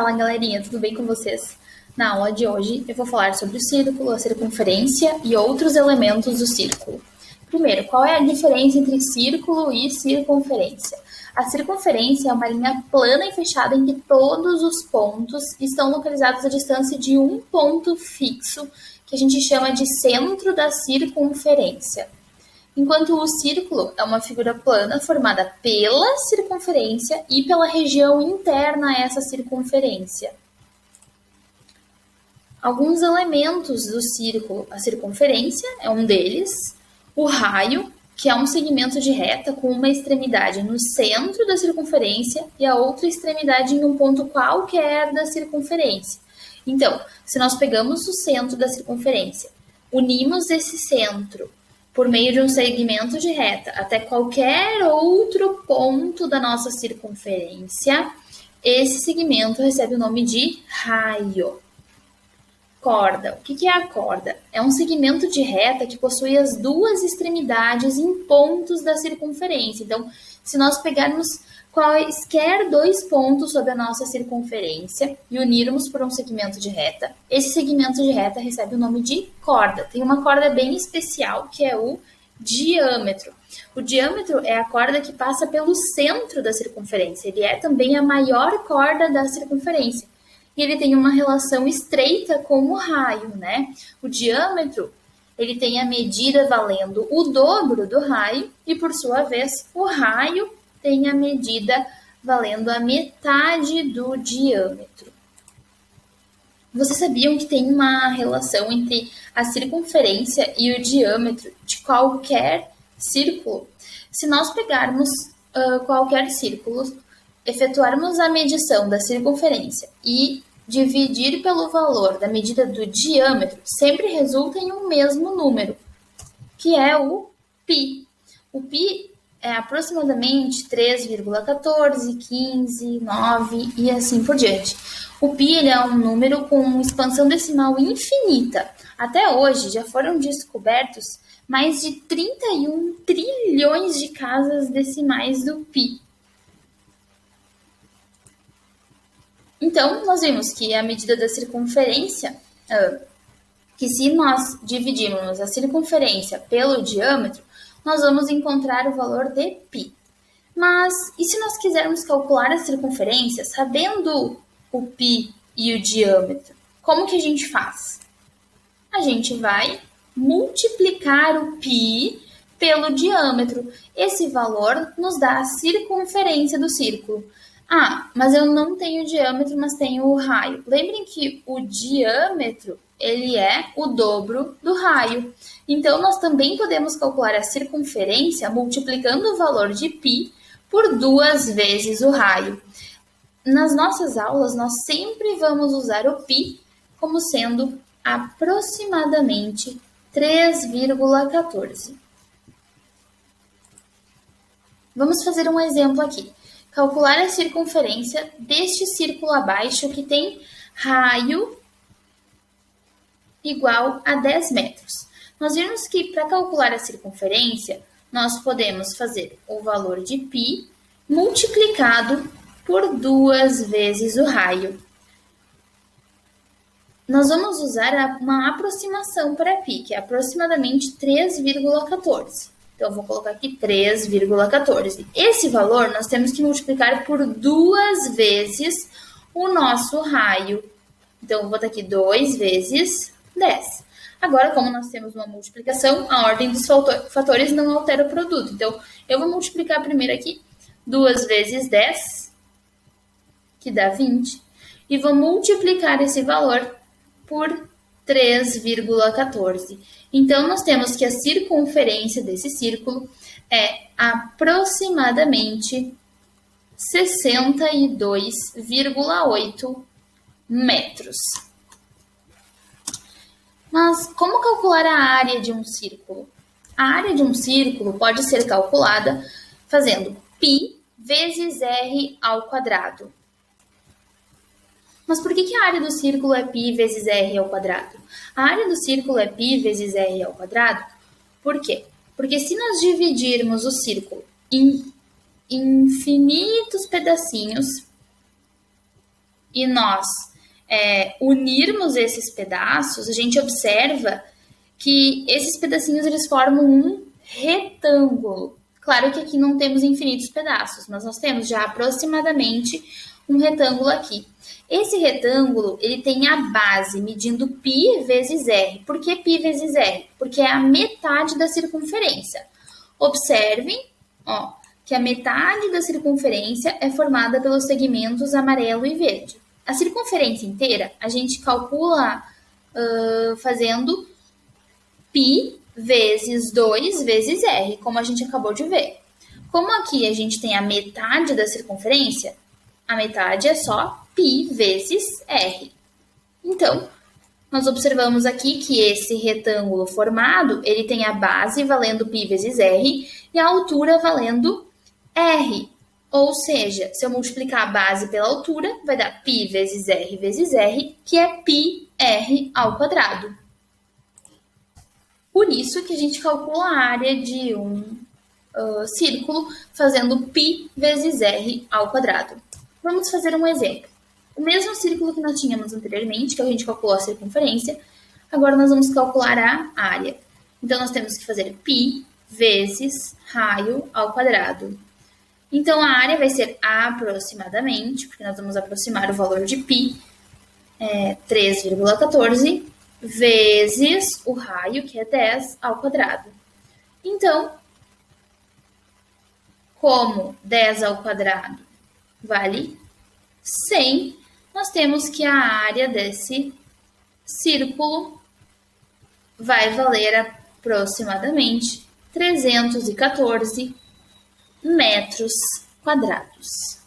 Fala, galerinha, tudo bem com vocês? Na aula de hoje eu vou falar sobre o círculo, a circunferência e outros elementos do círculo. Primeiro, qual é a diferença entre círculo e circunferência? A circunferência é uma linha plana e fechada em que todos os pontos estão localizados à distância de um ponto fixo, que a gente chama de centro da circunferência. Enquanto o círculo é uma figura plana formada pela circunferência e pela região interna a essa circunferência. Alguns elementos do círculo, a circunferência é um deles, o raio, que é um segmento de reta com uma extremidade no centro da circunferência e a outra extremidade em um ponto qualquer da circunferência. Então, se nós pegamos o centro da circunferência, unimos esse centro por meio de um segmento de reta até qualquer outro ponto da nossa circunferência, esse segmento recebe o nome de raio. Corda. O que é a corda? É um segmento de reta que possui as duas extremidades em pontos da circunferência. Então, se nós pegarmos quaisquer dois pontos sobre a nossa circunferência e unirmos por um segmento de reta, esse segmento de reta recebe o nome de corda. Tem uma corda bem especial que é o diâmetro. O diâmetro é a corda que passa pelo centro da circunferência. Ele é também a maior corda da circunferência. E ele tem uma relação estreita com o raio, né? O diâmetro, ele tem a medida valendo o dobro do raio e, por sua vez, o raio tem a medida valendo a metade do diâmetro. Vocês sabiam que tem uma relação entre a circunferência e o diâmetro de qualquer círculo? Se nós pegarmos qualquer círculo, efetuarmos a medição da circunferência e dividir pelo valor da medida do diâmetro, sempre resulta em um mesmo número, que é o π. O π é aproximadamente 3,14, 15, 9 e assim por diante. O π ele é um número com expansão decimal infinita. Até hoje já foram descobertos mais de 31 trilhões de casas decimais do π. Então, nós vimos que a medida da circunferência, que se nós dividirmos a circunferência pelo diâmetro, nós vamos encontrar o valor de π. Mas, e se nós quisermos calcular a circunferência sabendo o π e o diâmetro? Como que a gente faz? A gente vai multiplicar o π pelo diâmetro. Esse valor nos dá a circunferência do círculo. Ah, mas eu não tenho diâmetro, mas tenho o raio. Lembrem que o diâmetro, ele é o dobro do raio. Então, nós também podemos calcular a circunferência multiplicando o valor de π por 2 vezes o raio. Nas nossas aulas, nós sempre vamos usar o π como sendo aproximadamente 3,14. Vamos fazer um exemplo aqui. Calcular a circunferência deste círculo abaixo que tem raio igual a 10 metros. Nós vimos que para calcular a circunferência, nós podemos fazer o valor de π multiplicado por 2 vezes o raio. Nós vamos usar uma aproximação para π, que é aproximadamente 3,14. Então, eu vou colocar aqui 3,14. Esse valor nós temos que multiplicar por 2 vezes o nosso raio. Então, eu vou botar aqui 2 vezes 10. Agora, como nós temos uma multiplicação, a ordem dos fatores não altera o produto. Então, eu vou multiplicar primeiro aqui 2 vezes 10, que dá 20. E vou multiplicar esse valor por 3,14. Então, nós temos que a circunferência desse círculo é aproximadamente 62,8 metros. Mas como calcular a área de um círculo? A área de um círculo pode ser calculada fazendo π vezes r ao quadrado. Mas por que a área do círculo é π vezes r ao quadrado? A área do círculo é π vezes r ao quadrado. Por quê? Porque se nós dividirmos o círculo em infinitos pedacinhos, e nós unirmos esses pedaços, a gente observa que esses pedacinhos eles formam um retângulo. Claro que aqui não temos infinitos pedaços, mas nós temos já aproximadamente um retângulo aqui. Esse retângulo, ele tem a base medindo π vezes r. Por que π vezes r? Porque é a metade da circunferência. Observem, ó, que a metade da circunferência é formada pelos segmentos amarelo e verde. A circunferência inteira, a gente calcula fazendo π vezes 2 vezes r, como a gente acabou de ver. Como aqui a gente tem a metade da circunferência, a metade é só π vezes r. Então, nós observamos aqui que esse retângulo formado, ele tem a base valendo π vezes r e a altura valendo r. Ou seja, se eu multiplicar a base pela altura, vai dar π vezes r, que é πr ao quadrado. Por isso que a gente calcula a área de um círculo fazendo π vezes r ao quadrado. Vamos fazer um exemplo. O mesmo círculo que nós tínhamos anteriormente, que a gente calculou a circunferência, agora nós vamos calcular a área. Então, nós temos que fazer π vezes raio ao quadrado. Então, a área vai ser aproximadamente, porque nós vamos aproximar o valor de π, 3,14, vezes o raio, que é 10, ao quadrado. Então, como 10 ao quadrado vale 100, nós temos que a área desse círculo vai valer aproximadamente 314 metros quadrados.